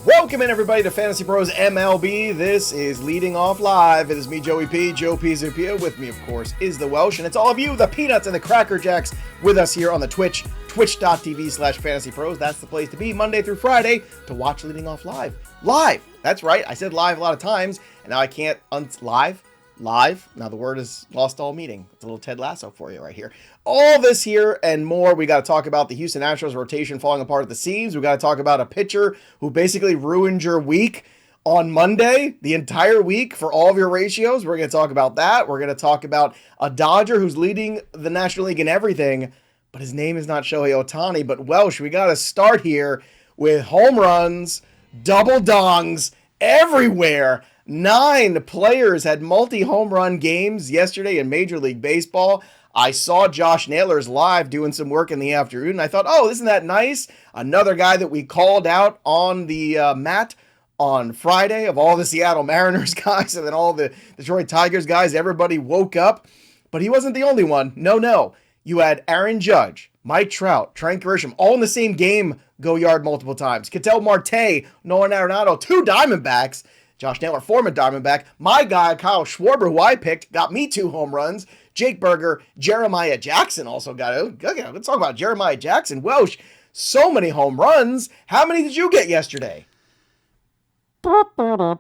Welcome in, everybody, to Fantasy Pros MLB. This is Leading Off Live. It is me, Joey P, Joe Pisapia. With me, of course, is the Welsh, and it's all of you, the Peanuts and the Cracker Jacks, with us here on the Twitch, twitch.tv/fantasypros. That's the place to be Monday through Friday to watch Leading Off Live. Live! That's right. I said live a lot of times, and now I can't live. Now the word is lost all meaning. It's a little Ted Lasso for you right here. All this here and more. We got to talk about the Houston Astros rotation falling apart at the seams. We got to talk about a pitcher who basically ruined your week on Monday, the entire week for all of your ratios. We're going to talk about that. We're going to talk about a Dodger who's leading the National League in everything, but his name is not Shohei Ohtani. But Welsh, we got to start here with home runs, double dongs everywhere. 9 players had multi-home run games yesterday in Major League Baseball. I saw Josh Naylor's live doing some work in the afternoon, and I thought, oh, isn't that nice? Another guy that we called out on the mat on Friday of all the Seattle Mariners guys and then all the Detroit Tigers guys. Everybody woke up, but he wasn't the only one. No. You had Aaron Judge, Mike Trout, Trent Grisham, all in the same game go yard multiple times. Ketel Marte, Nolan Arenado, 2 Diamondbacks. Josh Naylor, former Diamondback. My guy, Kyle Schwarber, who I picked, got me 2 home runs. Jake Berger, Jeremiah Jackson also got it. Let's talk about Jeremiah Jackson. Welsh, so many home runs. How many did you get yesterday? None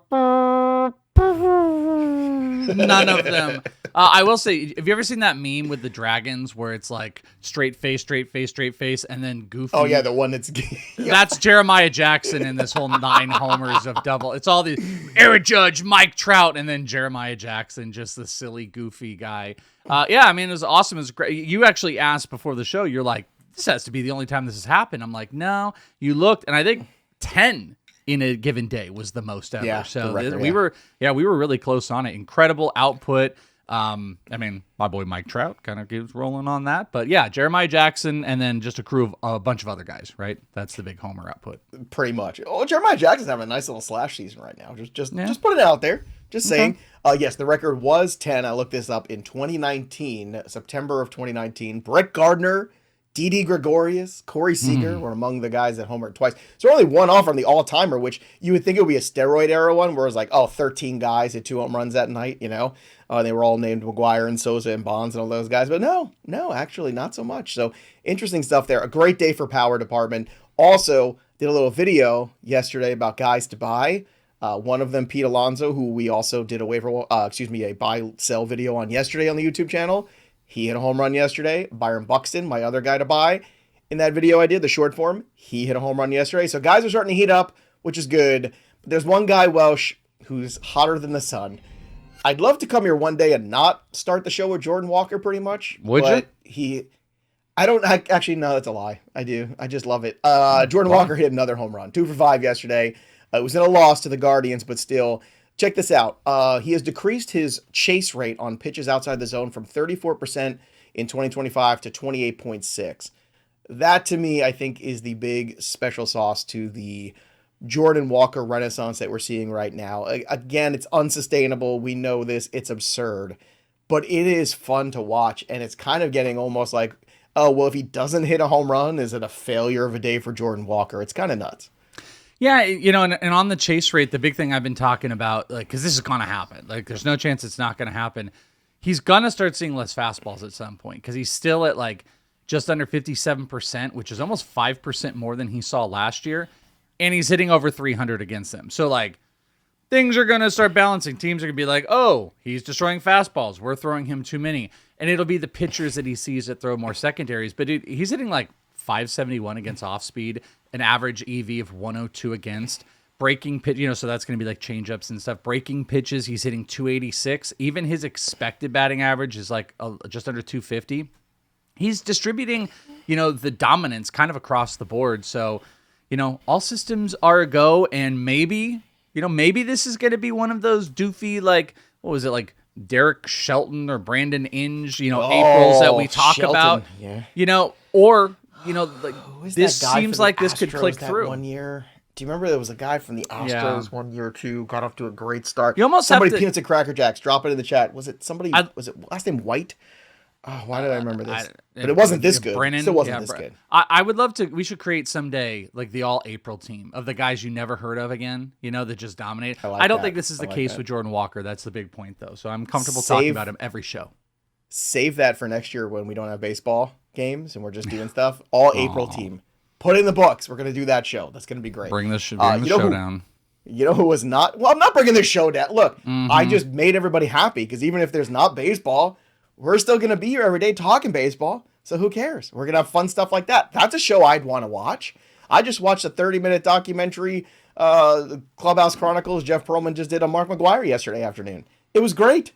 of them. I will say, have you ever seen that meme with the dragons where it's like straight face, and then goofy? Oh, yeah, the one that's... That's Jeremiah Jackson in this whole 9 homers of double. It's all the Aaron Judge, Mike Trout, and then Jeremiah Jackson, just the silly, goofy guy. Yeah, I mean, it was awesome. It was great. You actually asked before the show, you're like, this has to be the only time this has happened. I'm like, no. You looked, and I think 10 in a given day was the most ever. Yeah, so record, we were really close on it. Incredible output. I mean, my boy Mike Trout kind of keeps rolling on that, but yeah, Jeremiah Jackson and then just a crew of a bunch of other guys, right? That's the big homer output. Pretty much. Oh, Jeremiah Jackson's having a nice little slash season right now. Just put it out there. Just saying. Yes, the record was 10. I looked this up in 2019, September of 2019. Brett Gardner, Didi Gregorius, Corey Seager were among the guys that homered twice. So only one off from the all-timer, which you would think it would be a steroid era one, where it was like, 13 guys hit 2 home runs that night, you know? They were all named McGuire and Sosa and Bonds and all those guys. But no, actually not so much. So interesting stuff there. A great day for power department. Also, did a little video yesterday about guys to buy. One of them, Pete Alonso, who we also did a buy-sell video on yesterday on the YouTube channel. He hit a home run yesterday. Byron Buxton, my other guy to buy. In that video I did, the short form, he hit a home run yesterday. So guys are starting to heat up, which is good. But there's one guy, Welsh, who's hotter than the sun. I'd love to come here one day and not start the show with Jordan Walker pretty much. Would you? Actually, no, that's a lie. I do. I just love it. Jordan Walker hit another home run. 2 for 5 yesterday. It was in a loss to the Guardians, but still. Check this out. He has decreased his chase rate on pitches outside the zone from 34% in 2025 to 28.6. That, to me, I think is the big special sauce to the Jordan Walker renaissance that we're seeing right now. Again, it's unsustainable. We know this. It's absurd. But it is fun to watch, and it's kind of getting almost like, oh, well, if he doesn't hit a home run, is it a failure of a day for Jordan Walker? It's kind of nuts. Yeah, you know, and on the chase rate, the big thing I've been talking about, like, because this is going to happen. Like, there's no chance it's not going to happen. He's going to start seeing less fastballs at some point because he's still at, like, just under 57%, which is almost 5% more than he saw last year. And he's hitting over 300 against them. So, like, things are going to start balancing. Teams are going to be like, oh, he's destroying fastballs. We're throwing him too many. And it'll be the pitchers that he sees that throw more secondaries. But he's hitting, like, 571 against off speed, an average EV of 102 against. Breaking pitch, you know, so that's going to be like changeups and stuff. Breaking pitches, he's hitting 286. Even his expected batting average is like just under 250. He's distributing, you know, the dominance kind of across the board. So, you know, all systems are a go, and maybe this is going to be one of those doofy, like, what was it, like Derek Shelton or Brandon Inge, you know, Aprils that we talk about, you know, or, you know, like this seems like this could click through. 1 year. Do you remember there was a guy from the Astros 1 year or two, got off to a great start? You almost somebody have to, Peanuts and Cracker Jacks, drop it in the chat. Was it somebody? Was it last name White? Oh, why did I remember this? But it wasn't this good. Brennan, Still wasn't this good. I would love to. We should create someday like the all April team of the guys you never heard of again. That just dominate. I don't think this is the case with Jordan Walker. That's the big point, though. So I'm comfortable talking about him every show. Save that for next year when we don't have baseball games and we're just doing stuff. All April team. Put it in the books. We're gonna do that show. That's gonna be great. Bring the show down. You know who was not? Well, I'm not bringing this show down. Look, I just made everybody happy because even if there's not baseball, we're still going to be here every day talking baseball. So who cares? We're going to have fun stuff like that. That's a show I'd want to watch. I just watched a 30-minute documentary, Clubhouse Chronicles, Jeff Pearlman just did on Mark McGwire yesterday afternoon. It was great.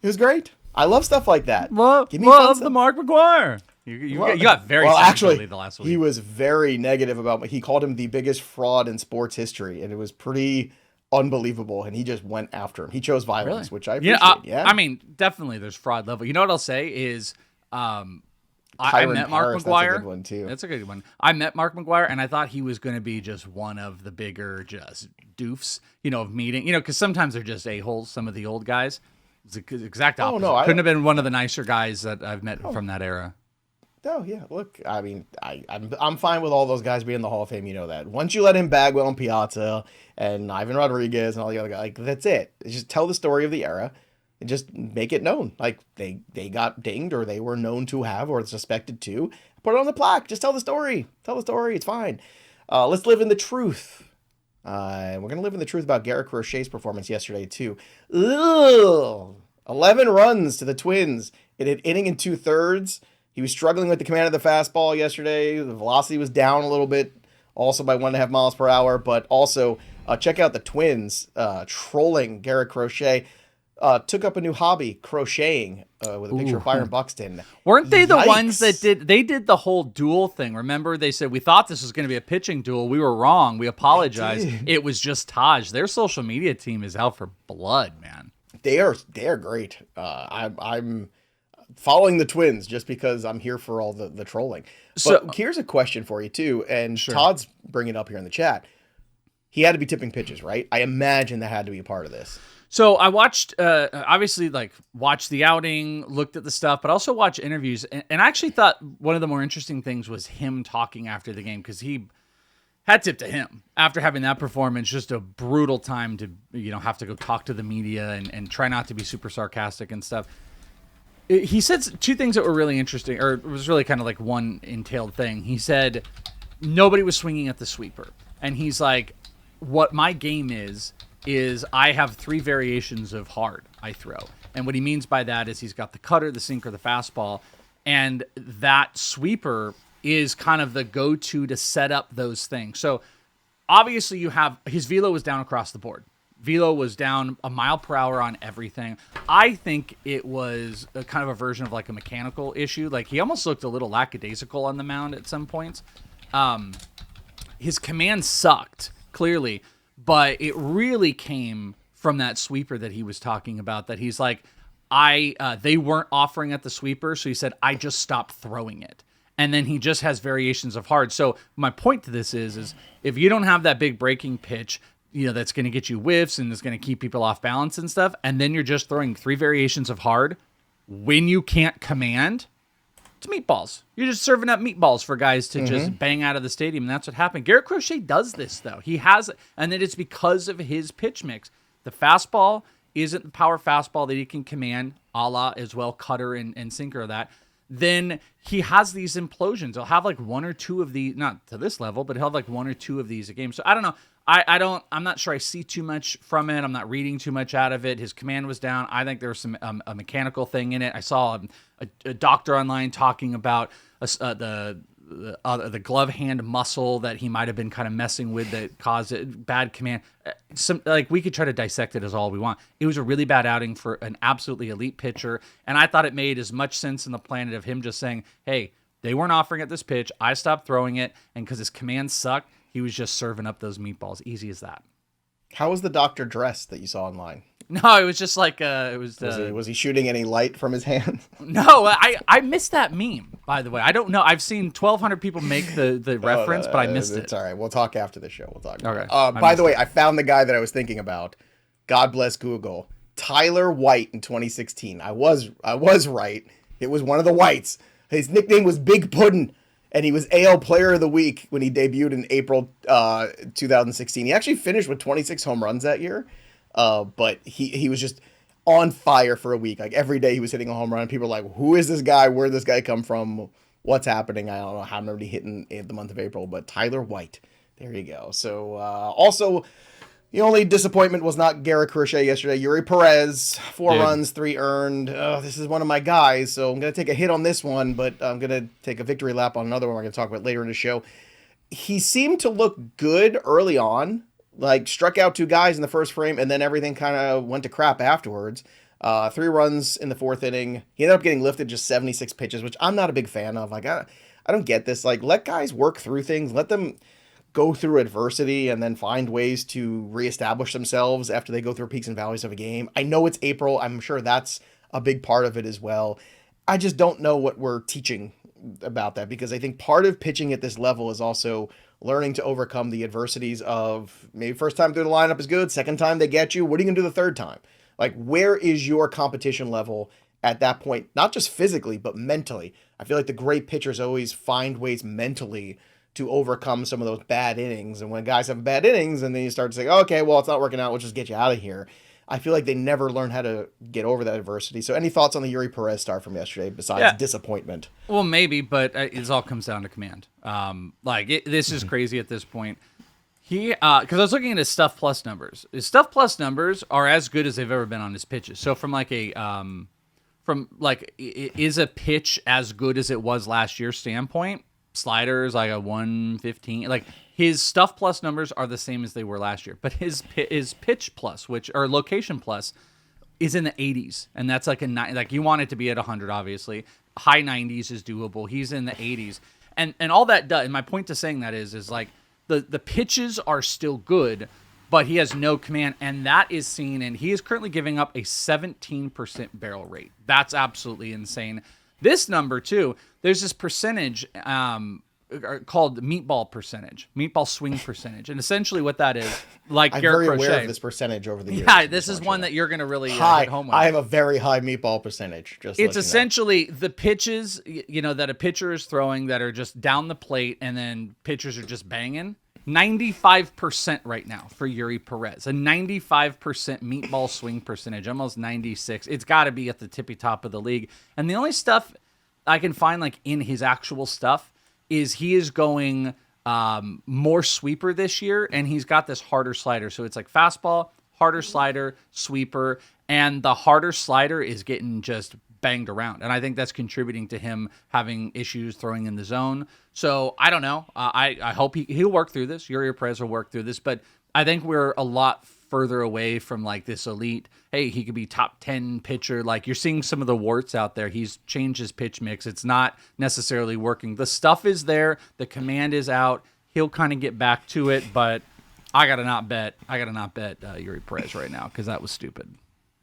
It was great. I love stuff like that. Give me love the Mark McGwire. You got very actually the last week. He was very negative about. He called him the biggest fraud in sports history, and it was pretty unbelievable. And he just went after him. He chose violence, which I appreciate. I mean, definitely there's fraud level. You know what I'll say is, I met Mark McGwire. That's a good one too. That's a good one. I met Mark McGwire, and I thought he was going to be just one of the bigger just doofs, of meeting. Because sometimes they're just a-holes. Some of the old guys. It's the exact opposite. Oh, no, couldn't have been one of the nicer guys that I've met from that era. Oh, yeah. Look, I mean, I'm fine with all those guys being in the Hall of Fame. You know that. Once you let in Bagwell and Pfaadt and Ivan Rodriguez and all the other guys, like, that's it. Just tell the story of the era and just make it known. Like, they got dinged or they were known to have or suspected to. Put it on the plaque. Just tell the story. Tell the story. It's fine. Let's live in the truth. We're going to live in the truth about Garrett Crochet's performance yesterday, too. Ugh. 11 runs to the Twins in an inning and 2/3. He was struggling with the command of the fastball yesterday. The velocity was down a little bit, also by 1.5 miles per hour. But also, check out the Twins trolling Garrett Crochet. Took up a new hobby, crocheting, with a picture of Byron Buxton. Weren't they the ones that did the whole duel thing? Remember, they said, we thought this was going to be a pitching duel. We were wrong. We apologize. It was just Taj. Their social media team is out for blood, man. They are great. I'm following the Twins just because I'm here for all the trolling. But here's a question for you too, and sure. Todd's bringing it up here in the chat. He had to be tipping pitches, right? I imagine that had to be a part of this. So I watched, obviously, watched the outing, looked at the stuff, but also watched interviews. And I actually thought one of the more interesting things was him talking after the game, because he had tip to him after having that performance. Just a brutal time to have to go talk to the media and try not to be super sarcastic and stuff. He said two things that were really interesting, or it was really kind of like one entailed thing. He said nobody was swinging at the sweeper. And he's like, what my game is I have 3 variations of hard I throw. And what he means by that is he's got the cutter, the sinker, the fastball. And that sweeper is kind of the go-to to set up those things. So obviously you have, his velo was down across the board. Velo was down 1 mile per hour on everything. I think it was a kind of a version of like a mechanical issue. Like he almost looked a little lackadaisical on the mound at some points. His command sucked, clearly, but it really came from that sweeper that he was talking about, that he's like, they weren't offering at the sweeper, so he said, I just stopped throwing it. And then he just has variations of hard. So my point to this is if you don't have that big breaking pitch, that's going to get you whiffs and is going to keep people off balance and stuff, and then you're just throwing 3 variations of hard, when you can't command, it's meatballs. You're just serving up meatballs for guys to just bang out of the stadium, and that's what happened. Garrett Crochet does this, though. He has, and then it's because of his pitch mix. The fastball isn't the power fastball that he can command, a la as well cutter and sinker of that. Then he has these implosions. He'll have like 1 or 2 of these, not to this level, but he'll have like 1 or 2 of these a game. So I don't know. I'm not sure I see too much from it. I'm not reading too much out of it. His command was down. I think there was some a mechanical thing in it. I saw a doctor online talking about the glove hand muscle that he might have been kind of messing with that caused it, bad command. We could try to dissect it as all we want. It was a really bad outing for an absolutely elite pitcher, and I thought it made as much sense in the planet of him just saying, hey, they weren't offering at this pitch. I stopped throwing it, and because his command sucked, he was just serving up those meatballs. Easy as that. How was the doctor dressed that you saw online? No, it was just like was he shooting any light from his hands? No, I missed that meme, by the way. I don't know. I've seen 1,200 people make the reference, but I missed it. It's all right. We'll talk after the show. We'll talk. Okay. By the way, I found the guy that I was thinking about. God bless Google. Tyler White in 2016. I was right. It was one of the whites. His nickname was Big Puddin', and he was AL Player of the Week when he debuted in April 2016. He actually finished with 26 home runs that year, but he was just on fire for a week. Like every day he was hitting a home run. People were like, who is this guy? Where did this guy come from? What's happening? I don't know how many hitting in the month of April, but Tyler White. There you go. So also, the only disappointment was not Garrett Crochet yesterday. Eury Perez, 4 runs, 3 earned. This is one of my guys, so I'm going to take a hit on this one, but I'm going to take a victory lap on another one we're going to talk about later in the show. He seemed to look good early on, like struck out 2 guys in the first frame, and then everything kind of went to crap afterwards. 3 runs in the 4th inning. He ended up getting lifted just 76 pitches, which I'm not a big fan of. Like, I don't get this. Like, let guys work through things. Let them go through adversity and then find ways to reestablish themselves after they go through peaks and valleys of a game. I know it's April. I'm sure that's a big part of it as well. I just don't know what we're teaching about that, because I think part of pitching at this level is also learning to overcome the adversities of maybe first time through the lineup is good, second time they get you. What are you going to do the third time? Like, where is your competition level at that point? Not just physically, but mentally. I feel like the great pitchers always find ways mentally to overcome some of those bad innings. And when guys have bad innings and then you start to say, okay, well, it's not working out, we'll just get you out of here. I feel like they never learn how to get over that adversity. So any thoughts on the Eury Perez start from yesterday besides disappointment? Well, maybe, but it all comes down to command. This is crazy at this point. Because I was looking at his Stuff Plus numbers. His Stuff Plus numbers are as good as they've ever been on his pitches. So is a pitch as good as it was last year standpoint? Sliders like a 115. Like, his Stuff Plus numbers are the same as they were last year, but his pitch plus, or location plus, is in the 80s, and that's like you want it to be at 100, obviously. High 90s is doable. He's in the 80s, and all that does. And my point to saying that is like the pitches are still good, but he has no command, and that is seen. And he is currently giving up a 17% barrel rate. That's absolutely insane. This number too. There's this percentage called meatball swing percentage, and essentially what that is, like I'm Garrett very Crochet. aware of this percentage over the years. Yeah, this is one that you're going to really hit home with. I have a very high meatball percentage. It's essentially the pitches, that a pitcher is throwing that are just down the plate, and then pitchers are just banging. 95% right now for Eury Perez. A 95% meatball swing percentage, almost 96. It's got to be at the tippy top of the league. And the only stuff I can find like in his actual stuff is he is going more sweeper this year, and he's got this harder slider. So it's like fastball, harder slider, sweeper, and the harder slider is getting just banged around. And I think that's contributing to him having issues throwing in the zone. So I don't know. I hope he'll work through this. Eury Perez will work through this, but I think we're a lot further away from like this elite, hey, he could be top 10 pitcher. Like, you're seeing some of the warts out there. He's changed his pitch mix. It's not necessarily working. The stuff is there. The command is out. He'll kind of get back to it, but I gotta not bet Eury Perez right now, because that was stupid.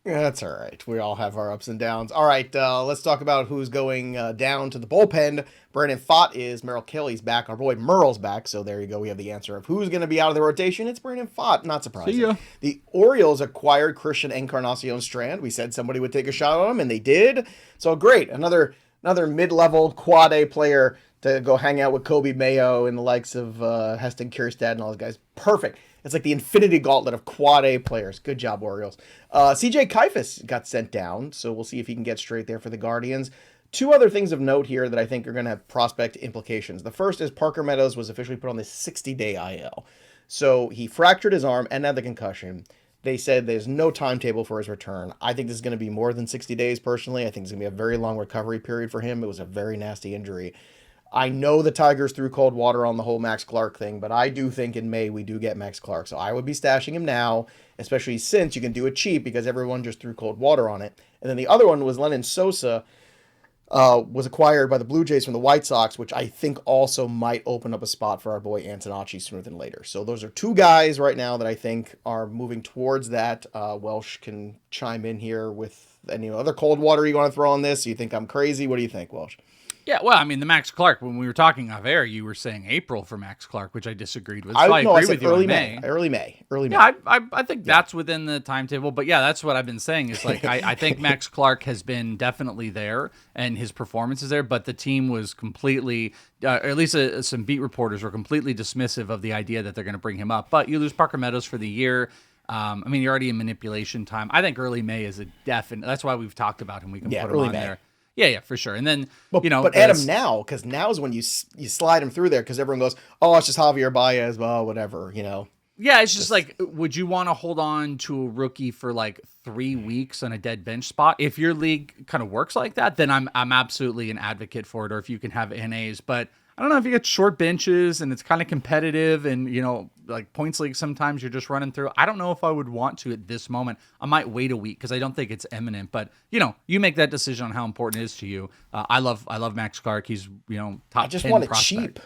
Yeah, that's all right. We all have our ups and downs. All right, let's talk about who's going down to the bullpen. Brandon Pfaadt is. Merrill Kelly's back. Our boy Merle's back. So there you go. We have the answer of who's going to be out of the rotation. It's Brandon Pfaadt. Not surprising. See ya. The Orioles acquired Christian Encarnacion-Strand. We said somebody would take a shot on him, and they did. So great. Another mid-level quad A player to go hang out with Kobe Mayo and the likes of Heston Kjerstad and all those guys. Perfect. It's like the infinity gauntlet of quad A players. Good job, Orioles. CJ Kayfus got sent down, so we'll see if he can get straight there for the Guardians. 2 other things of note here that I think are going to have prospect implications. The first is Parker Meadows was officially put on the 60-day IL. So he fractured his arm and had the concussion. They said there's no timetable for his return. I think this is going to be more than 60 days, personally. I think it's going to be a very long recovery period for him. It was a very nasty injury. I know the Tigers threw cold water on the whole Max Clark thing, but I do think in May we do get Max Clark. So I would be stashing him now, especially since you can do it cheap because everyone just threw cold water on it. And then the other one was Lenyn Sosa, was acquired by the Blue Jays from the White Sox, which I think also might open up a spot for our boy Antonacci sooner than later. So those are 2 guys right now that I think are moving towards that. Welsh can chime in here with any other cold water you want to throw on this. You think I'm crazy? What do you think, Welsh? Yeah, well, I mean, the Max Clark, when we were talking off air, you were saying April for Max Clark, which I disagreed with. So I agree with you early on May. Early May. Yeah, I think that's within the timetable. But yeah, that's what I've been saying is like, I think Max Clark has been definitely there and his performance is there, but the team was completely, or at least some beat reporters were completely dismissive of the idea that they're going to bring him up. But you lose Parker Meadows for the year. I mean, you're already in manipulation time. I think early May is a definite. That's why we've talked about him. We can put him on there. Yeah, for sure. And then, but add him now, because now is when you slide him through there, because everyone goes, oh, it's just Javier Baez, well, whatever, Yeah, it's just like, would you want to hold on to a rookie for like 3 weeks on a dead bench spot? If your league kind of works like that, then I'm absolutely an advocate for it, or if you can have NAs. But I don't know if you get short benches and it's kind of competitive and, like points league, sometimes you're just running through. I don't know if I would want to at this moment. I might wait a week because I don't think it's imminent. But, you make that decision on how important it is to you. I love Max Clark. He's, top 10 I just want it cheap.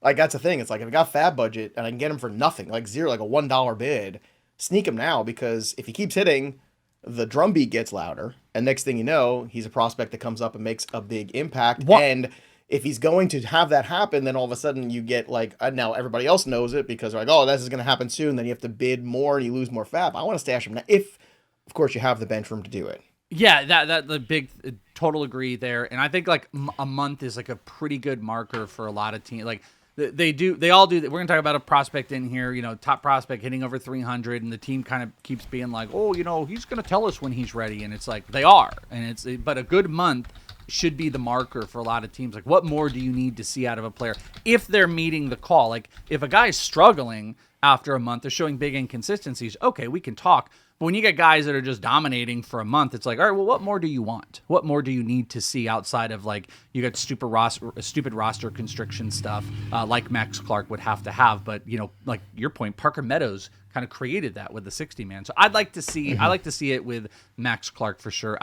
Like, that's the thing. It's like, if I got fab budget and I can get him for nothing, like zero, like a $1 bid, sneak him now, because if he keeps hitting, the drumbeat gets louder. And next thing you know, he's a prospect that comes up and makes a big impact. What? And if he's going to have that happen, then all of a sudden you get like, now everybody else knows it because they're like, oh, this is going to happen soon. Then you have to bid more and you lose more fab. I want to stash him now, if, of course, you have the bench room to do it. Yeah, that the big total agree there. And I think like a month is like a pretty good marker for a lot of teams. Like they all do that. We're going to talk about a prospect in here, top prospect hitting over 300, and the team kind of keeps being like, oh, he's going to tell us when he's ready. And it's like, they are. And but a good month should be the marker for a lot of teams. Like, what more do you need to see out of a player if they're meeting the call? Like, if a guy's struggling after a month, they're showing big inconsistencies, okay, we can talk. But when you get guys that are just dominating for a month, it's like, all right, well, what more do you want? What more do you need to see outside of, like, you got stupid roster constriction stuff like Max Clark would have to have. But, like your point, Parker Meadows kind of created that with the 60-man. So I'd like to see it with Max Clark for sure.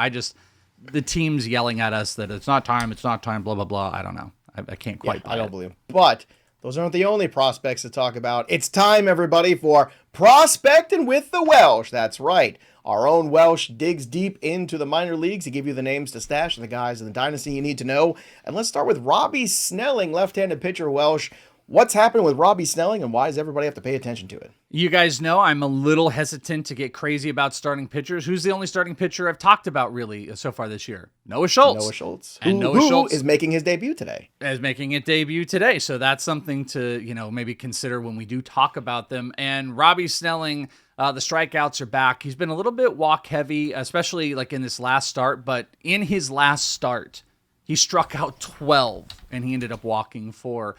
The team's yelling at us that it's not time, blah, blah, blah. I don't know. I can't quite buy it. I don't believe it. But those aren't the only prospects to talk about. It's time, everybody, for Prospecting with the Welsh. That's right. Our own Welsh digs deep into the minor leagues to give you the names to stash and the guys in the dynasty you need to know. And let's start with Robby Snelling, left-handed pitcher Welsh. What's happening with Robby Snelling, and why does everybody have to pay attention to it? You guys know I'm a little hesitant to get crazy about starting pitchers. Who's the only starting pitcher I've talked about really so far this year? Noah Schultz. And Noah Schultz is making his debut today. So that's something to, maybe consider when we do talk about them. And Robby Snelling, the strikeouts are back. He's been a little bit walk heavy, especially like in this last start. But in his last start, he struck out 12 and he ended up walking 4.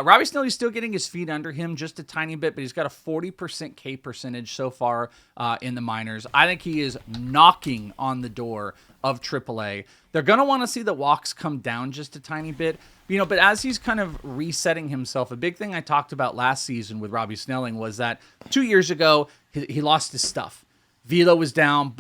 Robby Snelling's still getting his feet under him just a tiny bit, but he's got a 40% K percentage so far in the minors. I think he is knocking on the door of AAA. They're going to want to see the walks come down just a tiny bit, but as he's kind of resetting himself, a big thing I talked about last season with Robby Snelling was that 2 years ago, he lost his stuff. Velo was down,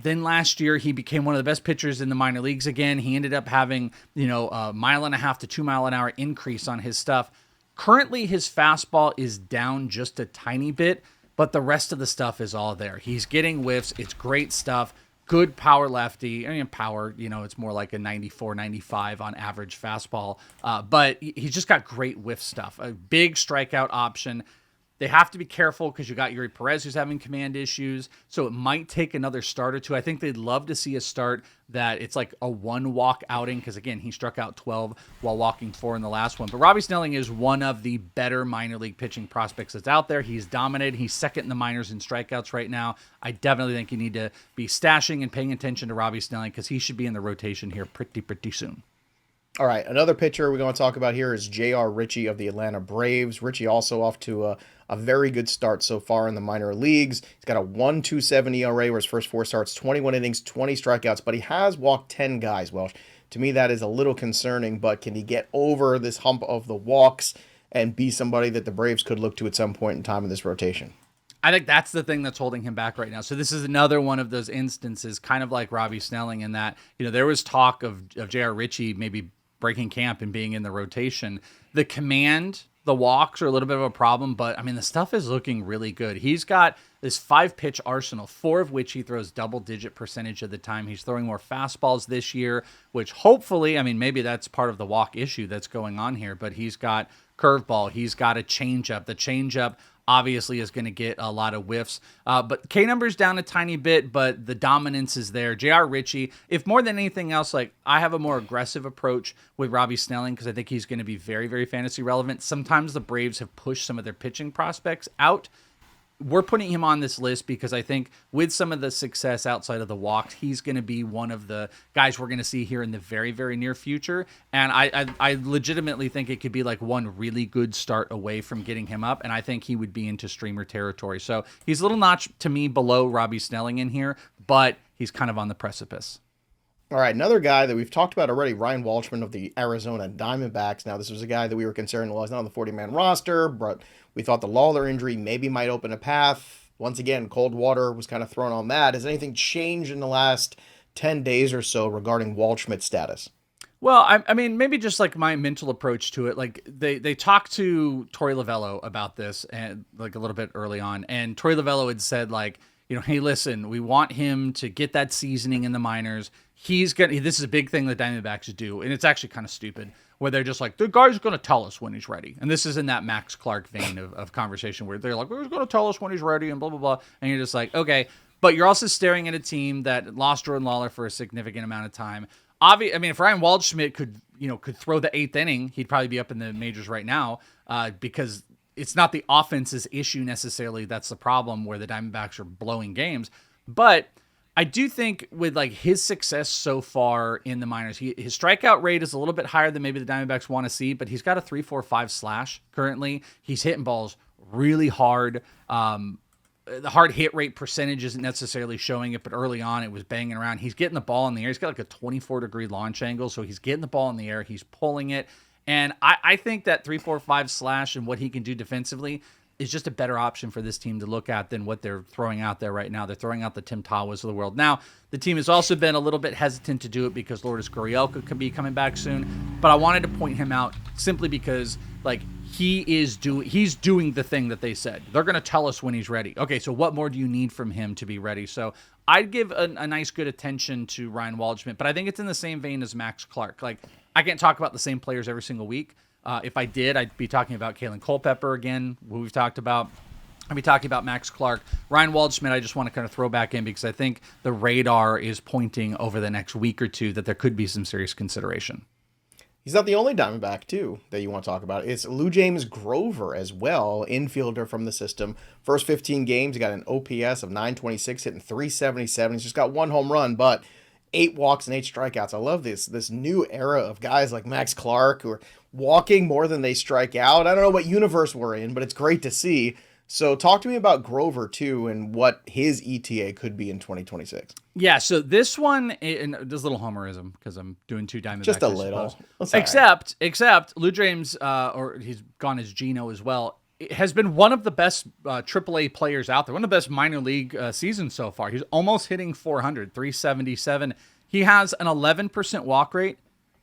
Then last year, he became one of the best pitchers in the minor leagues again. He ended up having, a 1.5 to 2 mile an hour increase on his stuff. Currently, his fastball is down just a tiny bit, but the rest of the stuff is all there. He's getting whiffs. It's great stuff. Good power lefty. I mean, power, it's more like a 94, 95 on average fastball. But he's just got great whiff stuff. A big strikeout option. They have to be careful because you got Eury Perez who's having command issues. So it might take another start or two. I think they'd love to see a start that it's like a 1-walk outing because, again, he struck out 12 while walking 4 in the last one. But Robby Snelling is one of the better minor league pitching prospects that's out there. He's dominated. He's second in the minors in strikeouts right now. I definitely think you need to be stashing and paying attention to Robby Snelling because he should be in the rotation here pretty soon. All right, another pitcher we're going to talk about here is J.R. Ritchie of the Atlanta Braves. Ritchie also off to a very good start so far in the minor leagues. He's got a 1.27 ERA where his first 4 starts, 21 innings, 20 strikeouts, but he has walked 10 guys, Welsh. To me, that is a little concerning, but can he get over this hump of the walks and be somebody that the Braves could look to at some point in time in this rotation? I think that's the thing that's holding him back right now. So this is another one of those instances, kind of like Robby Snelling, in that, there was talk of J.R. Ritchie maybe breaking camp and being in the rotation. The command the walks are a little bit of a problem, but I mean, the stuff is looking really good. He's got this 5-pitch arsenal, 4 of which he throws double-digit percentage of the time. He's throwing more fastballs this year, which hopefully, I mean, maybe that's part of the walk issue that's going on here, but he's got curveball. He's got a changeup. The changeup obviously is going to get a lot of whiffs, but K number's down a tiny bit, but the dominance is there. J.R. Ritchie, if more than anything else, like I have a more aggressive approach with Robby Snelling because I think he's going to be very, very fantasy relevant. Sometimes the Braves have pushed some of their pitching prospects out. We're putting him on this list because I think with some of the success outside of the walks, he's going to be one of the guys we're going to see here in the very, very near future. And I legitimately think it could be like one really good start away from getting him up. And I think he would be into streamer territory. So he's a little notch to me below Robby Snelling in here, but he's kind of on the precipice. All right, another guy that we've talked about already, Ryan Waldschmidt of the Arizona Diamondbacks. Now, this was a guy that we were concerned was not on the 40-man roster, but we thought the Lawler injury maybe might open a path. Once again, cold water was kind of thrown on that. Has anything changed in the last 10 days or so regarding Waldschmidt's status? Well, I mean, maybe just like my mental approach to it. Like they talked to Torey Lovello about this and like a little bit early on, and Torey Lovello had said like, you know, hey, listen, we want him to get that seasoning in the minors. This is a big thing the Diamondbacks do, and it's actually kind of stupid, where they're just like, the guy's going to tell us when he's ready. And this is in that Max Clark vein of conversation where they're like, he's going to tell us when he's ready and blah, blah, blah. And you're just like, okay. But you're also staring at a team that lost Jordan Lawler for a significant amount of time. I mean, if Ryan Waldschmidt could throw the 8th inning, he'd probably be up in the majors right now because it's not the offense's issue necessarily. That's the problem where the Diamondbacks are blowing games. But I do think with like his success so far in the minors, his strikeout rate is a little bit higher than maybe the Diamondbacks want to see, but he's got a 3.45 slash currently. He's hitting balls really hard. The hard hit rate percentage isn't necessarily showing it, but early on it was banging around. He's getting the ball in the air. He's got like a 24-degree launch angle, so he's getting the ball in the air. He's pulling it. And I think that 3.45 slash and what he can do defensively is just a better option for this team to look at than what they're throwing out there right now. They're throwing out the Tim Tawas of the world. Now, the team has also been a little bit hesitant to do it because Lourdes Gurriel could be coming back soon. But I wanted to point him out simply because, like, he's doing the thing that they said. They're going to tell us when he's ready. Okay, so what more do you need from him to be ready? So I'd give a nice, good attention to Ryan Waldschmidt, but I think it's in the same vein as Max Clark. Like, I can't talk about the same players every single week. If I did, I'd be talking about Kalen Culpepper again, who we've talked about. I'd be talking about Max Clark. Ryan Waldschmidt, I just want to kind of throw back in because I think the radar is pointing over the next week or two that there could be some serious consideration. He's not the only Diamondback, too, that you want to talk about. It's LuJames Groover as well, infielder from the system. First 15 games, he got an OPS of 926, hitting 377. He's just got 1 home run, but 8 walks and 8 strikeouts. I love this new era of guys like Max Clark who are walking more than they strike out. I don't know what universe we're in, but it's great to see. So talk to me about Groover, too, and what his ETA could be in 2026. Yeah, so this one, and there's a little homerism because I'm doing 2 Diamondbacks. Just a little. Except LuJames, or he's gone as Gino as well, has been one of the best AAA players out there, one of the best minor league seasons so far. He's almost hitting 400, 377. He has an 11% walk rate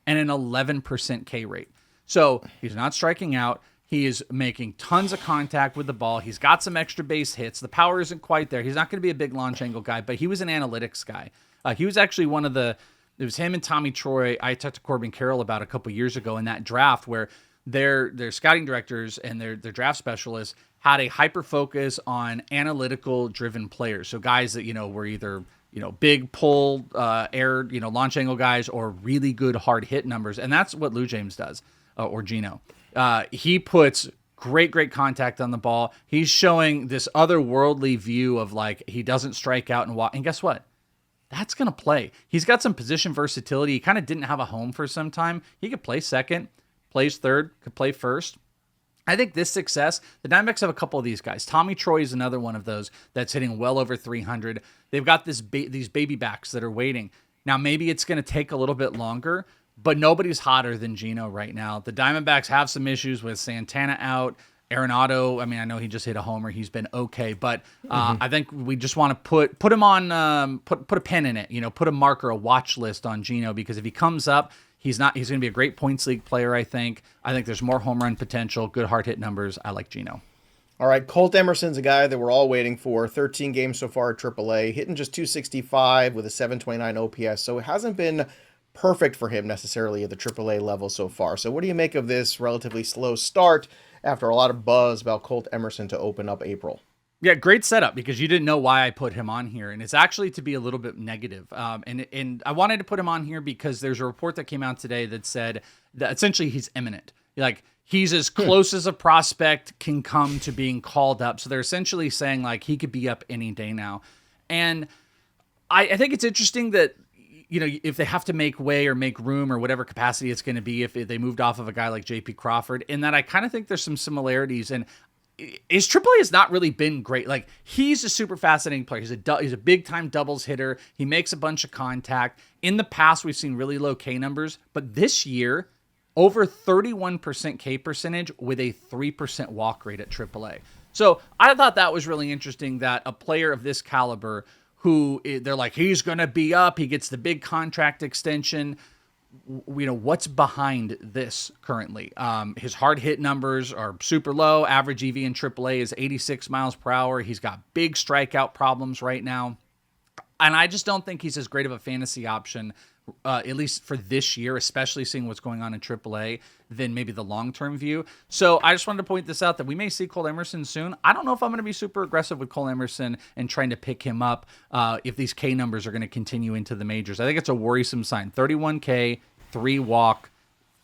and an 11% K rate. So he's not striking out. He is making tons of contact with the ball. He's got some extra base hits. The power isn't quite there. He's not going to be a big launch angle guy, but he was an analytics guy. He was actually it was him and Tommy Troy. I talked to Corbin Carroll about a couple years ago in that draft where their scouting directors and their draft specialists had a hyper focus on analytical driven players. So guys that, were either, big pull, air, launch angle guys or really good hard hit numbers. And that's what LuJames does, or Gino. He puts great contact on the ball. He's showing this otherworldly view of like, he doesn't strike out and walk. And guess what? That's going to play. He's got some position versatility. He kind of didn't have a home for some time. He could play second, plays third, could play first. I think this success, the Diamondbacks have a couple of these guys. Tommy Troy is another one of those that's hitting well over 300. They've got these baby backs that are waiting. Now, maybe it's going to take a little bit longer, but nobody's hotter than Gino right now. The Diamondbacks have some issues with Santana out. Arenado, I mean, I know he just hit a homer. He's been okay, but I think we just want to put him on, put a pen in it, put a marker, a watch list on Gino, because if he comes up, He's going to be a great points league player, I think. I think there's more home run potential, good hard hit numbers. I like Gino. All right, Colt Emerson's a guy that we're all waiting for. 13 games so far at AAA, hitting just 265 with a 729 OPS. So it hasn't been perfect for him necessarily at the AAA level so far. So what do you make of this relatively slow start after a lot of buzz about Colt Emerson to open up April? Yeah, great setup, because you didn't know why I put him on here, and it's actually to be a little bit negative. And I wanted to put him on here because there's a report that came out today that said that essentially he's imminent. Like, he's as close as a prospect can come to being called up. So they're essentially saying, like, he could be up any day now. And I think it's interesting that, you know, if they have to make way or make room or whatever capacity it's going to be if they moved off of a guy like J.P. Crawford, in that I kind of think there's some similarities. And his AAA has not really been great. Like, he's a super fascinating player. He's a big-time doubles hitter. He makes a bunch of contact. In the past, we've seen really low K numbers. But this year, over 31% K percentage with a 3% walk rate at AAA. So I thought that was really interesting that a player of this caliber, who they're like, he's going to be up, he gets the big contract extension. You know, what's behind this currently? His hard hit numbers are super low. Average EV in AAA is 86 miles per hour. He's got big strikeout problems right now. And I just don't think he's as great of a fantasy option, at least for this year, especially seeing what's going on in AAA, than maybe the long-term view. So I just wanted to point this out, that we may see Colt Emerson soon. I don't know if I'm going to be super aggressive with Colt Emerson and trying to pick him up if these K numbers are going to continue into the majors. I think it's a worrisome sign. 31 K, 3 walk,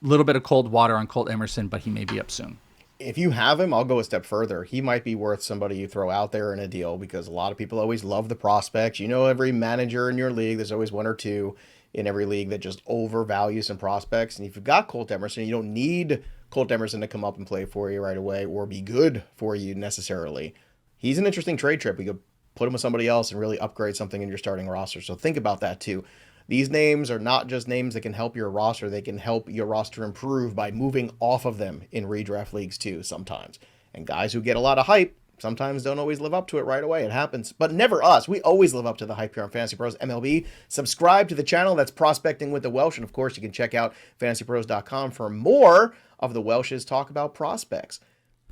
a little bit of cold water on Colt Emerson, but he may be up soon. If you have him, I'll go a step further. He might be worth somebody you throw out there in a deal, because a lot of people always love the prospects. You know, every manager in your league, there's always one or two in every league that just overvalues some prospects. And if you've got Colt Emerson, you don't need Colt Emerson to come up and play for you right away or be good for you necessarily. He's an interesting trade trip. You could put him with somebody else and really upgrade something in your starting roster. So think about that too. These names are not just names that can help your roster. They can help your roster improve by moving off of them in redraft leagues too sometimes. And guys who get a lot of hype sometimes don't always live up to it right away. It happens, but never us. We always live up to the hype here on Fantasy Pros MLB. Subscribe to the channel. That's Prospecting with the Welsh. And of course, you can check out fantasypros.com for more of the Welsh's talk about prospects.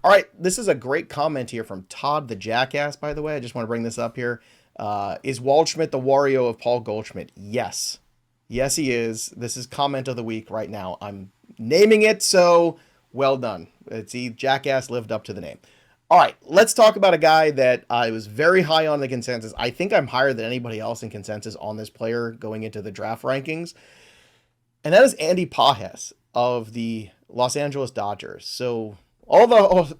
All right, this is a great comment here from Todd the Jackass, by the way. I just want to bring this up here. Is Waldschmidt the Wario of Paul Goldschmidt? Yes. Yes, he is. This is comment of the week right now. I'm naming it, so well done. Jackass lived up to the name. All right, let's talk about a guy that I was very high on the consensus. I think I'm higher than anybody else in consensus on this player going into the draft rankings. And that is Andy Pfaadt of the Los Angeles Dodgers. So all the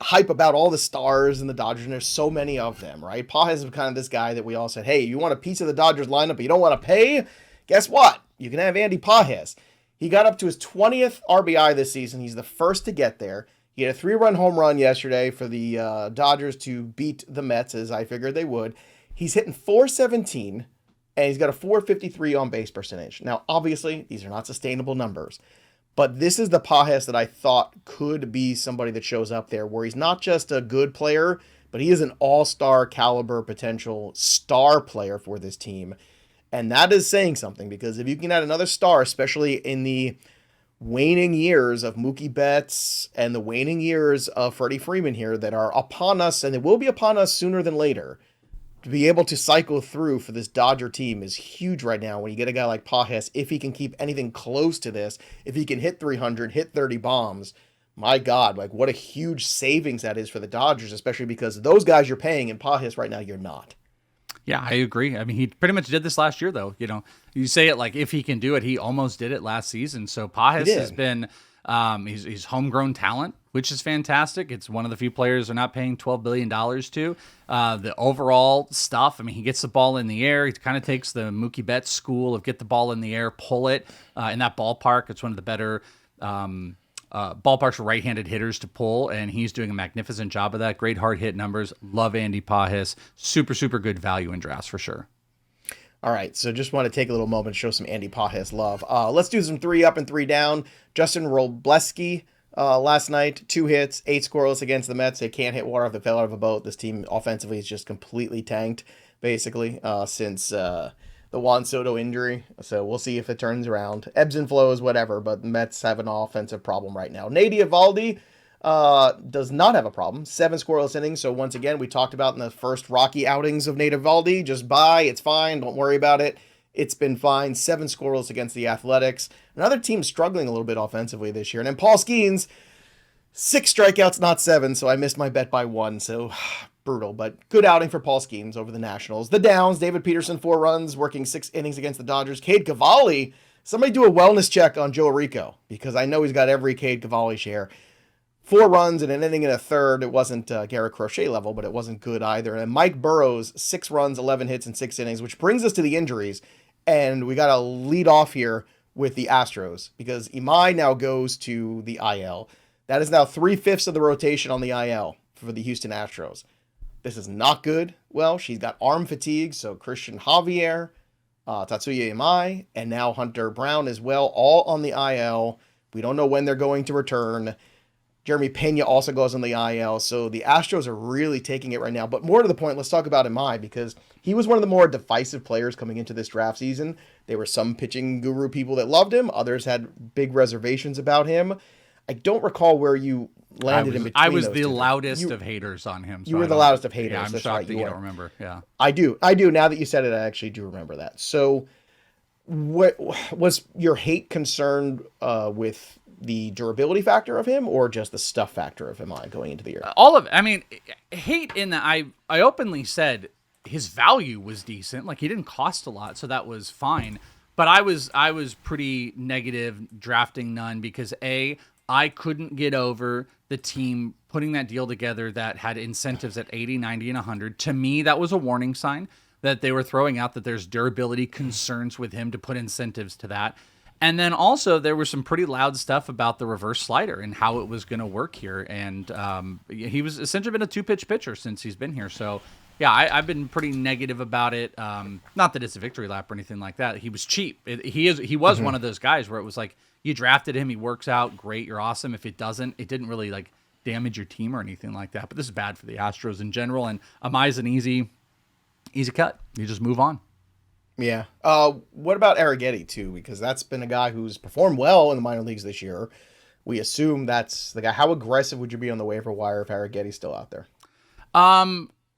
hype about all the stars in the Dodgers, and there's so many of them, right? Pfaadt is kind of this guy that we all said, hey, you want a piece of the Dodgers lineup, but you don't want to pay? Guess what? You can have Andy Pfaadt. He got up to his 20th RBI this season. He's the first to get there. He had a 3-run home run yesterday for the Dodgers to beat the Mets, as I figured they would. He's hitting .417, and he's got a .453 on base percentage. Now, obviously, these are not sustainable numbers, but this is the Pfaadt that I thought could be somebody that shows up there, where he's not just a good player, but he is an all-star caliber potential star player for this team. And that is saying something, because if you can add another star, especially in the waning years of Mookie Betts and the waning years of Freddie Freeman here that are upon us, and they will be upon us sooner than later, to be able to cycle through for this Dodger team is huge right now when you get a guy like Pfaadt. If he can keep anything close to this, if he can hit 300, hit 30 bombs, my God, like what a huge savings that is for the Dodgers, especially because those guys you're paying, and Pfaadt right now you're not. Yeah, I agree. I mean, he pretty much did this last year, though. You know, you say it like if he can do it, he almost did it last season. So Pfaadt has been, he's homegrown talent, which is fantastic. It's one of the few players they're not paying $12 billion to. The overall stuff, I mean, he gets the ball in the air. He kind of takes the Mookie Betts school of get the ball in the air, pull it in that ballpark. It's one of the better ballparks for right-handed hitters to pull, and he's doing a magnificent job of that. Great hard hit numbers. Love Andy Pfaadt. Super, super good value in drafts for sure. All right, so just want to take a little moment to show some Andy Pfaadt love. Let's do some 3 up and 3 down. Justin Robleski last night, 2 hits, 8 scoreless against the Mets. They can't hit water if they fell out of a boat. This team offensively is just completely tanked, basically, since the Juan Soto injury. So we'll see if it turns around. Ebbs and flows, whatever, but the Mets have an offensive problem right now. Nady Eovaldi does not have a problem. 7 scoreless innings. So once again, we talked about in the first Rocky outings of Nady Eovaldi, just buy, it's fine, don't worry about it. It's been fine. 7 scoreless against the Athletics. Another team struggling a little bit offensively this year. And then Paul Skeens, 6 strikeouts, not 7, so I missed my bet by 1, so brutal, but good outing for Paul Skeens over the Nationals. The Downs, David Peterson, 4 runs, working 6 innings against the Dodgers. Cade Cavalli, somebody do a wellness check on Joe Rico, because I know he's got every Cade Cavalli share. 4 runs and an inning and a third. It wasn't Garrett Crochet level, but it wasn't good either. And Mike Burrows, 6 runs, 11 hits, and 6 innings, which brings us to the injuries, and we got to lead off here with the Astros, because Imai now goes to the IL. That is now 3/5 of the rotation on the IL for the Houston Astros. This is not good. Well, she's got arm fatigue, so Christian Javier, Tatsuya Imai, and now Hunter Brown as well, all on the IL. We don't know when they're going to return. Jeremy Pena also goes on the IL, so the Astros are really taking it right now. But more to the point, let's talk about Imai, because he was one of the more divisive players coming into this draft season. There were some pitching guru people that loved him. Others had big reservations about him. I don't recall where you landed in between. I was the loudest of haters on him. You were the loudest of haters. Yeah, I'm shocked that you don't remember. Yeah, I do. Now that you said it, I actually do remember that. So, what was your hate concerned with the durability factor of him, or just the stuff factor of him going into the year? All of it. I mean, hate in that I openly said his value was decent. Like, he didn't cost a lot, so that was fine. But I was pretty negative drafting none, because I couldn't get over the team putting that deal together that had incentives at 80, 90, and 100. To me, that was a warning sign that they were throwing out that there's durability concerns with him to put incentives to that. And then also there was some pretty loud stuff about the reverse slider and how it was going to work here. And he was essentially been a 2-pitch pitcher since he's been here. So, yeah, I've been pretty negative about it. Not that it's a victory lap or anything like that. He was cheap. He was one of those guys where it was like, you drafted him, he works out, great, you're awesome. If it doesn't, it didn't really like damage your team or anything like that. But this is bad for the Astros in general, and Amai's an easy cut. You just move on. Yeah. What about Arrighetti too? Because that's been a guy who's performed well in the minor leagues this year. We assume that's the guy. How aggressive would you be on the waiver wire if Arrighetti's still out there? I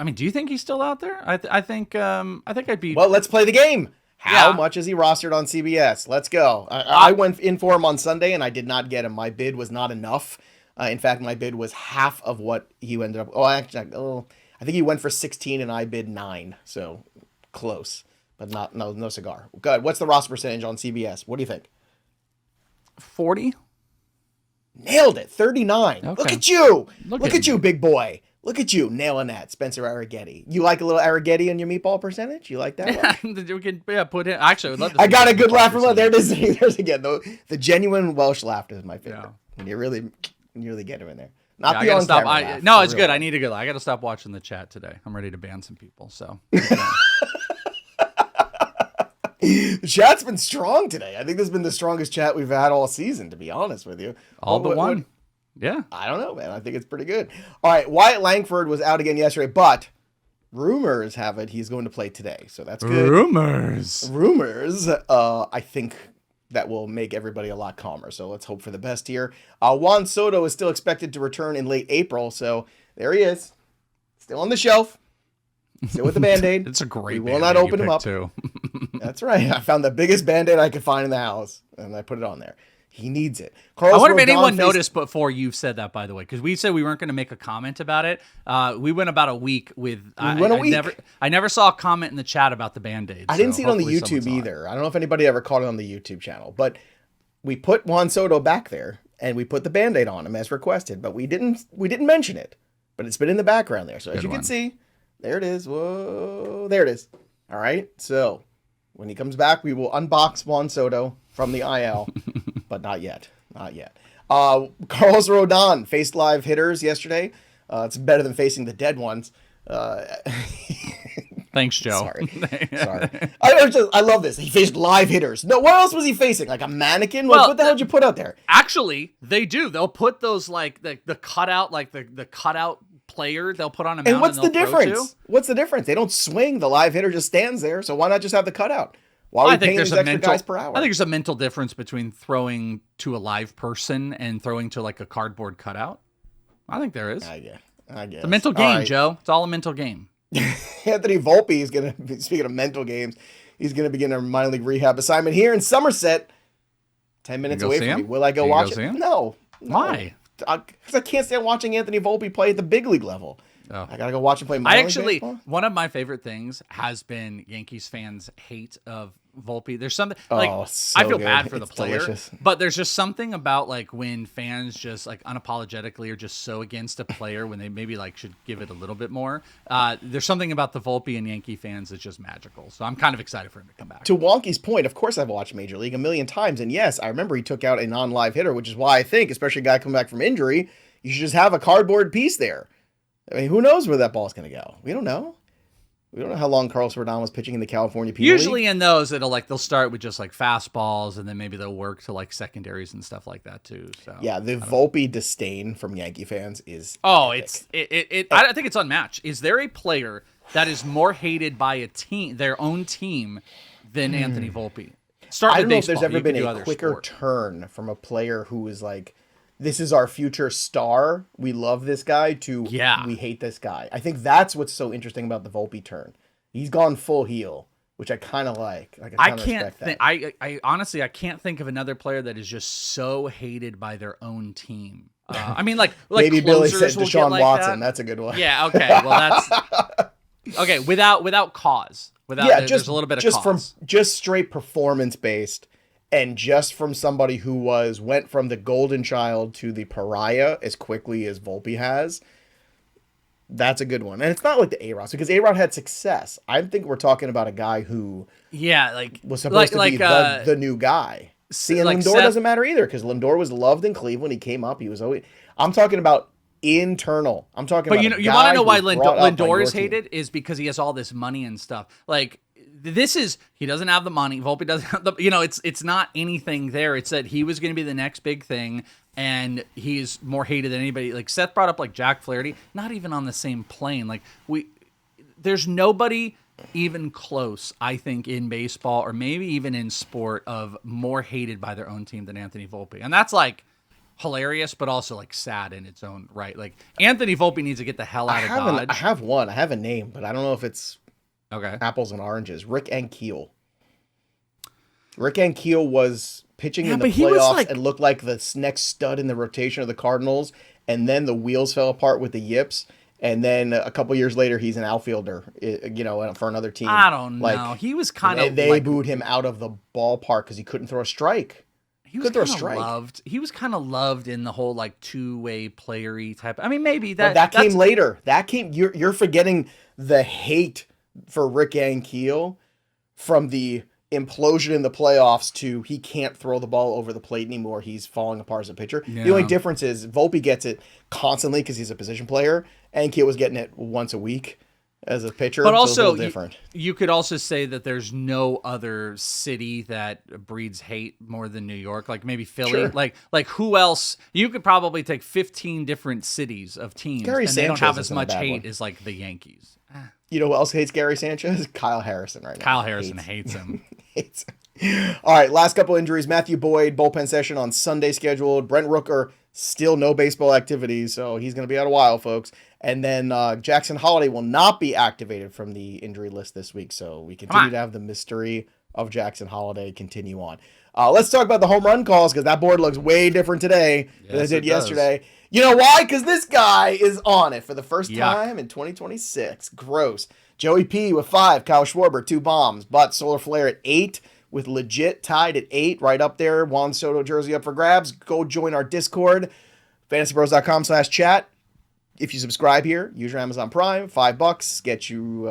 mean, do you think he's still out there? I think I'd be. Well, let's play the game. How much is he rostered on CBS? Let's go. I went in for him on Sunday, and I did not get him. My bid was not enough. In fact, my bid was half of what he ended up. I think he went for 16, and I bid 9. So close, but no cigar. Good. What's the roster percentage on CBS? What do you think? 40. Nailed it. 39. Okay. Look at you. Look at you, big boy. Look at you nailing that, Spencer Arrighetti. You like a little Arrighetti in your meatball percentage? You like that one? We can put him. Actually, I would love to. I got a good laugh from there. It is. There's again the genuine Welsh laughter is my favorite. Yeah. When you really get him in there. Not the on camera laugh. No, it's good. I need a good laugh. I got to stop watching the chat today. I'm ready to ban some people. So. The chat's been strong today. I think this has been the strongest chat we've had all season, to be honest with you. One. Yeah. I don't know, man. I think it's pretty good. All right. Wyatt Langford was out again yesterday, but rumors have it he's going to play today. So that's good. Rumors. I think that will make everybody a lot calmer. So let's hope for the best here. Juan Soto is still expected to return in late April. So there he is. Still on the shelf. Still with the Band-Aid. It's a great We will not open him up. Too. That's right. I found the biggest Band-Aid I could find in the house, and I put it on there. He needs it. I wonder if anyone noticed before you said that, by the way, because we said we weren't going to make a comment about it. We went about a week with. I never saw a comment in the chat about the Band-Aid. I didn't see it on the YouTube either. I don't know if anybody ever caught it on the YouTube channel, but we put Juan Soto back there and we put the Band-Aid on him as requested, but we didn't mention it. But it's been in the background there, so as you can see, there it is. Whoa, there it is. All right, so when he comes back, we will unbox Juan Soto from the IL. But not yet. Carlos Rodon faced live hitters yesterday. It's better than facing the dead ones. Thanks, Joe. Sorry. I love this. He faced live hitters. No, what else was he facing? Like a mannequin? What the hell did you put out there? Actually, they do. They'll put those like the cutout, like the cutout player they'll put on a mound. And what's the difference? What's the difference? They don't swing. The live hitter just stands there. So why not just have the cutout? Why are we I think paying there's these a extra mental. guys per hour? I think there's a mental difference between throwing to a live person and throwing to like a cardboard cutout. I think there is. I guess. It's a mental game, Joe. It's all a mental game. Anthony Volpe is going to, speaking of mental games, he's going to begin a minor league rehab assignment here in Somerset, 10 minutes away from me. Will I go watch it? No. Why? Because I can't stand watching Anthony Volpe play at the big league level. Oh. I got to go watch him play minor league baseball? One of my favorite things has been Yankees fans' hate of Volpe. There's something like I feel bad for the player, delicious. But there's just something about like when fans just like unapologetically are just so against a player when they maybe like should give it a little bit more. There's something about the Volpe and Yankee fans that's just magical. So I'm kind of excited for him to come back. To Wonky's point, of course I've watched Major League a million times, and yes, I remember he took out a non-live hitter, which is why I think, especially a guy coming back from injury, you should just have a cardboard piece there. I mean, who knows where that ball's going to go? We don't know. We don't know how long Carlos Rodon was pitching in the California People Usually League. In those, they'll start with just like fastballs, and then maybe they'll work to like secondaries and stuff like that too. So yeah, the Volpe disdain from Yankee fans is epic. I think it's unmatched. Is there a player that is more hated by a team, their own team, than Anthony Volpe? I don't know if there's ever been a quicker turn from a player who is like, this is our future star, we love this guy, to we hate this guy. I think that's what's so interesting about the Volpe turn. He's gone full heel, which I kind of like. I can't think. I honestly, I can't think of another player that is just so hated by their own team. I mean, like maybe Billy said Deshaun like Watson. That's a good one. Yeah. Okay. Well, that's okay. Without cause. There's a little bit of cause. Just straight performance based. And just from somebody who went from the golden child to the pariah as quickly as Volpe has, that's a good one. And it's not like the A-Rod, because A-Rod had success. I think we're talking about a guy who was supposed to be the new guy. See, and Lindor doesn't matter either, because Lindor was loved in Cleveland. He came up. He was always. I'm talking about internal. I'm talking about. But you want to know why Lindor is hated is because he has all this money and stuff. Like. He doesn't have the money. Volpe doesn't have the, it's not anything there. It's that he was going to be the next big thing, and he's more hated than anybody. Like Seth brought up like Jack Flaherty, not even on the same plane. Like there's nobody even close, I think, in baseball or maybe even in sport of more hated by their own team than Anthony Volpe. And that's like hilarious, but also like sad in its own right. Like Anthony Volpe needs to get the hell out of Dodge. I have one. I have a name, but I don't know if it's okay. Apples and oranges. Rick Ankiel. Rick Ankiel was pitching in the playoffs and looked like the next stud in the rotation of the Cardinals, and then the wheels fell apart with the yips, and then a couple years later he's an outfielder, for another team. I don't know. He was kind of they booed him out of the ballpark because he couldn't throw a strike. He was kind of loved in the whole like two-way playery type. I mean, maybe that came later. You're forgetting the hate for Rick Ankiel from the implosion in the playoffs to he can't throw the ball over the plate anymore. He's falling apart as a pitcher. Yeah. The only difference is Volpe gets it constantly because he's a position player. Ankiel was getting it once a week as a pitcher. But also, different. You could also say that there's no other city that breeds hate more than New York. Like maybe Philly. Sure. Like who else? You could probably take 15 different cities of teams, and they don't have as much hate as like the Yankees. You know who else hates Gary Sanchez? Kyle Harrison right now. Kyle Harrison hates him. All right, last couple injuries. Matthew Boyd, bullpen session on Sunday scheduled. Brent Rooker, still no baseball activities, so he's going to be out a while, folks. And then Jackson Holliday will not be activated from the injury list this week, so we continue to have the mystery of Jackson Holliday continue on. Let's talk about the home run calls, because that board looks way different today than it did yesterday. You know why? Because this guy is on it for the first time in 2026. Gross. Joey P with 5. Kyle Schwarber, 2 bombs. But Solar Flare at 8 with Legit tied at 8. Right up there. Juan Soto jersey up for grabs. Go join our Discord. FantasyPros.com/chat. If you subscribe here, use your Amazon Prime. $5 get you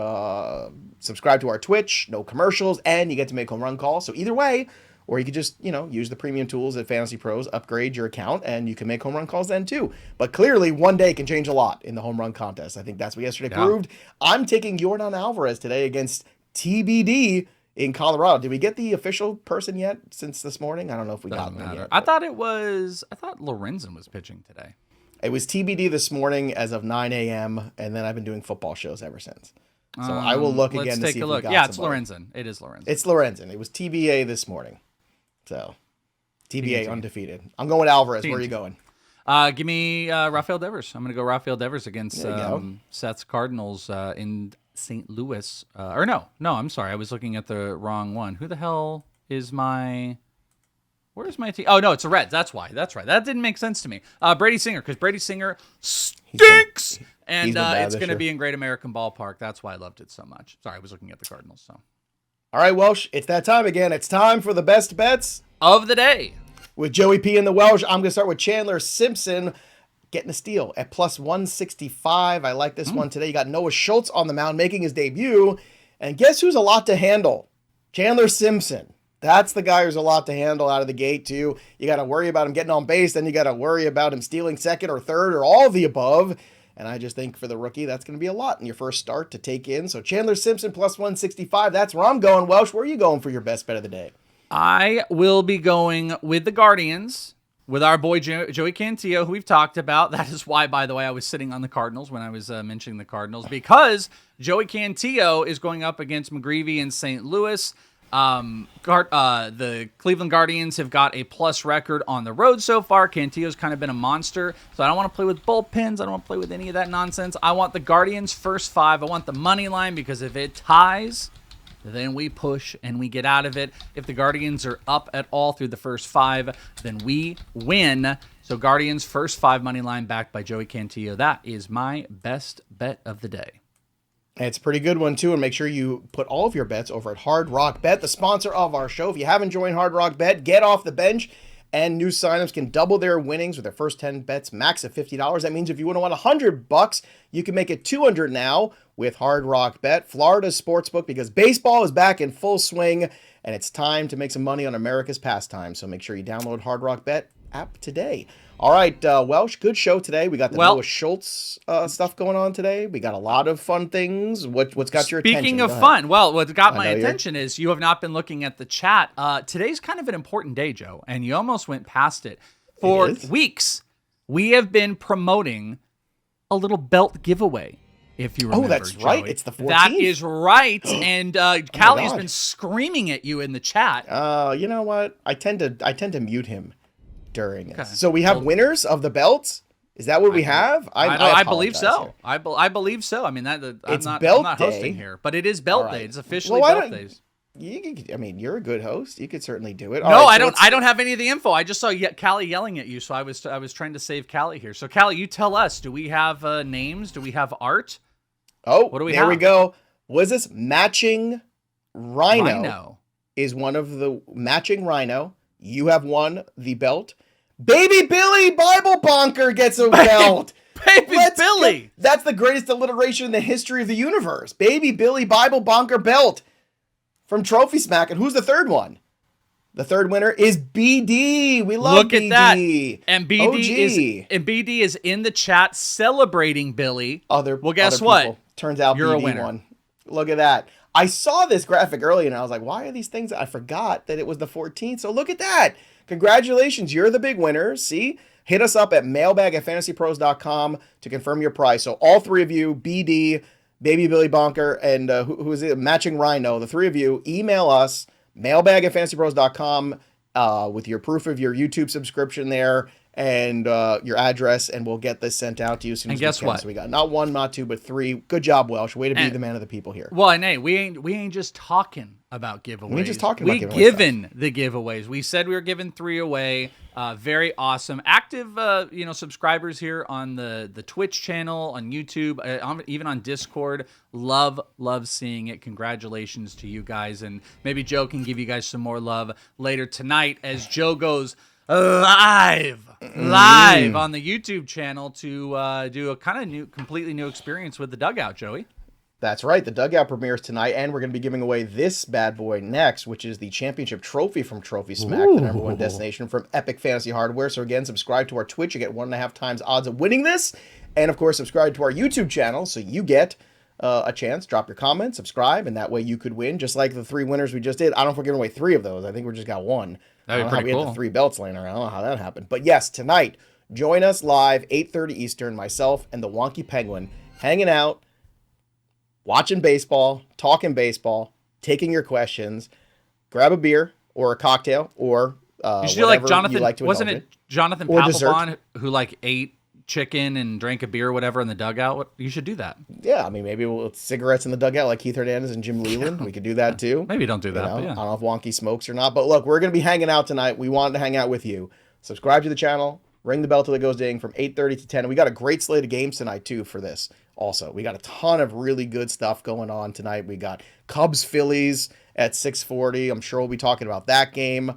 subscribe to our Twitch. No commercials. And you get to make home run calls. So either way. Or you could just, use the premium tools at Fantasy Pros, upgrade your account, and you can make home run calls then too. But clearly, one day can change a lot in the home run contest. I think that's what yesterday proved. I'm taking Yordan Alvarez today against TBD in Colorado. Did we get the official person yet since this morning? I don't know if we got one yet. I thought Lorenzen was pitching today. It was TBD this morning as of 9 a.m., and then I've been doing football shows ever since. So I will look again to see Let's take if a we look. got Yeah, it's somebody. Lorenzen. It is Lorenzen. It's Lorenzen. It was TBA this morning. So TBA undefeated. I'm going Alvarez. Where are you going? Give me Rafael Devers. I'm going to go Rafael Devers against Seth's Cardinals in St. Louis. No, I'm sorry. I was looking at the wrong one. Who the hell is my... Where's my team? Oh, no, it's the Reds. That's why. That's right. That didn't make sense to me. Brady Singer, because Brady Singer stinks! And it's going to be in Great American Ballpark. That's why I loved it so much. Sorry, I was looking at the Cardinals. So, all right, Welsh, it's that time again. It's time for the best bets of the day. With Joey P and the Welsh, I'm going to start with Chandler Simpson getting a steal at plus 165. I like this one today. You got Noah Schultz on the mound making his debut. And guess who's a lot to handle? Chandler Simpson. That's the guy who's a lot to handle out of the gate, too. You got to worry about him getting on base. Then you got to worry about him stealing second or third or all of the above. And I just think for the rookie, that's going to be a lot in your first start to take in. So Chandler Simpson plus 165. That's where I'm going. Welsh, where are you going for your best bet of the day? I will be going with the Guardians, with our boy Joey Cantillo, who we've talked about. That is why, by the way, I was sitting on the Cardinals when I was mentioning the Cardinals, because Joey Cantillo is going up against McGreevy in St. Louis. The Cleveland Guardians have got a plus record on the road so far. Cantillo's kind of been a monster, so I don't want to play with bullpens. I don't want to play with any of that nonsense. I want the Guardians first five. I want the money line, because if it ties, then we push and we get out of it. If the Guardians are up at all through the first five, then we win. So Guardians first five money line backed by Joey Cantillo. That is my best bet of the day. It's a pretty good one, too, and make sure you put all of your bets over at Hard Rock Bet, the sponsor of our show. If you haven't joined Hard Rock Bet, get off the bench, and new signups can double their winnings with their first 10 bets, max of $50. That means if you want to win $100, you can make it $200 now with Hard Rock Bet, Florida's sportsbook, because baseball is back in full swing, and it's time to make some money on America's pastime. So make sure you download Hard Rock Bet app today. All right, Welsh, good show today. We got the Noah Schultz stuff going on today. We got a lot of fun things. What's got your attention? Speaking of fun, well, what got my attention is you have not been looking at the chat. Today's kind of an important day, Joe, and you almost went past it. For weeks, we have been promoting a little belt giveaway. If you remember, that's Joey. right. It's the 14th. That is right. And Callie has been screaming at you in the chat. You know what? I tend to mute him during it. So we have winners of the belts. Is that what we have? I believe so. I believe so. I mean, I'm not hosting here, but it is belt day. It's officially belt days. You're a good host. You could certainly do it. I don't have any of the info. I just saw Callie yelling at you, so I was trying to save Callie here. So Callie, you tell us. Do we have names? Do we have art? Oh, what do we have? There we go. Was this matching Rhino? Is one of the matching Rhino. You have won the belt. Baby Billy Bible Bonker gets a belt. Baby Billy. That's the greatest alliteration in the history of the universe. Baby Billy Bible Bonker belt from Trophy Smack. And who's the third one? The third winner is BD. We love BD. Look at that. And BD is in the chat celebrating Billy. Well, guess what? Turns out you're BD a winner. Won. Look at that. I saw this graphic earlier and I was like, why are these things? I forgot that it was the 14th. So look at that. Congratulations. You're the big winner. See? Hit us up at mailbag@fantasypros.com to confirm your prize. So all three of you, BD, Baby Billy Bonker, and who is it? Matching Rhino, the three of you, email us, mailbag@fantasypros.com with your proof of your YouTube subscription there and your address, and we'll get this sent out to you as soon as we can. And guess what? So we got not one, not two, but three. Good job, Welsh. Way to be the man of the people here. Well, and hey, we ain't just talking about giveaways. We ain't just talking about giveaways. We giving the giveaways. We said we were giving 3 away. Very awesome. Active, subscribers here on the Twitch channel, on YouTube, even on Discord. Love seeing it. Congratulations to you guys. And maybe Joe can give you guys some more love later tonight as Joe goes live on the YouTube channel to do a kind of completely new experience with the Dugout, Joey. That's right. The Dugout premieres tonight, and we're going to be giving away this bad boy next, which is the championship trophy from Trophy Smack, the #1 destination from Epic Fantasy Hardware. So again, subscribe to our Twitch. You get 1.5 times odds of winning this. And of course, subscribe to our YouTube channel so you get a chance. Drop your comments, subscribe, and that way you could win, just like the 3 winners we just did. I don't know if we're giving away 3 of those. I think we just got 1. That'd be pretty cool. We had the 3 belts laying around. I don't know how that happened. But yes, tonight, join us live, 8:30 Eastern, myself and the Wonky Penguin, hanging out watching baseball, talking baseball, taking your questions. Grab a beer or a cocktail or you should do like Jonathan. You like to wasn't it in. Jonathan Or dessert. Papelbon who like ate chicken and drank a beer or whatever in the dugout? You should do that. Yeah, I mean, maybe we'll cigarettes in the dugout like Keith Hernandez and Jim Leland. We could do that too. Maybe don't do that. But Yeah. I don't know if Wonky smokes or not. But look, we're going to be hanging out tonight. We wanted to hang out with you. Subscribe to the channel. Ring the bell till it goes ding from 8:30 to 10. And we got a great slate of games tonight too for this. Also, we got a ton of really good stuff going on tonight. We got Cubs Phillies at 6:40. I'm sure we'll be talking about that game.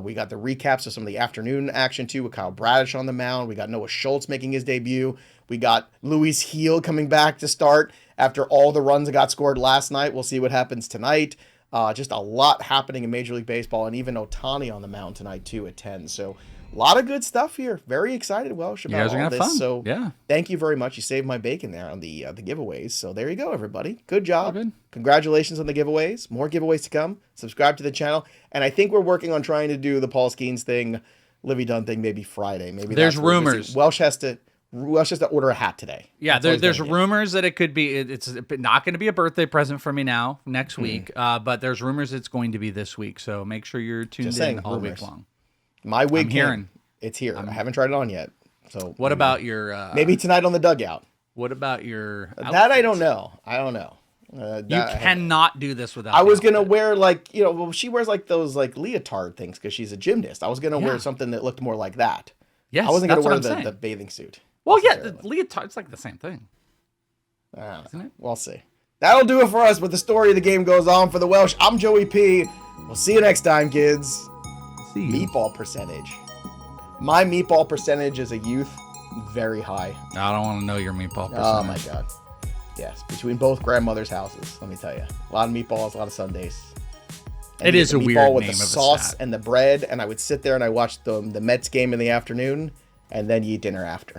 We got the recaps of some of the afternoon action too with Kyle Bradish on the mound. We got Noah Schultz making his debut. We got Luis Heel coming back to start after all the runs that got scored last night. We'll see what happens tonight. Just a lot happening in Major League Baseball, and even Ohtani on the mound tonight too at 10. So a lot of good stuff here. Very excited, Welsh, about all this. Fun. So yeah, thank you very much. You saved my bacon there on the giveaways. So there you go, everybody. Good job. Good. Congratulations on the giveaways. More giveaways to come. Subscribe to the channel. And I think we're working on trying to do the Paul Skeens thing, Livy Dunn thing, maybe Friday. Maybe there's rumors. Welsh has to order a hat today. Yeah, there's rumors that it could be. It's not going to be a birthday present for me now next week, but there's rumors it's going to be this week. So make sure you're tuned in all week long. My wig, hearing it's here. I haven't tried it on yet. So what about your? Maybe tonight on the dugout. What about your? That I don't know. You cannot do this without. I was gonna wear she wears like those like leotard things because she's a gymnast. I was gonna wear something that looked more like that. Yes, I wasn't gonna wear the bathing suit. Well, yeah, the leotard, it's like the same thing. Isn't it? We'll see. That'll do it for us, but the story of the game goes on for the Welsh. I'm Joey P. We'll see you next time, kids. See you. Meatball percentage. My meatball percentage as a youth, very high. I don't want to know your meatball percentage. Oh, my God. Yes, between both grandmothers' houses, let me tell you. A lot of meatballs, a lot of Sundays. And it is a weird name with the of sauce a stat. and the bread, and I would sit there and I watched the Mets game in the afternoon, and then you eat dinner after.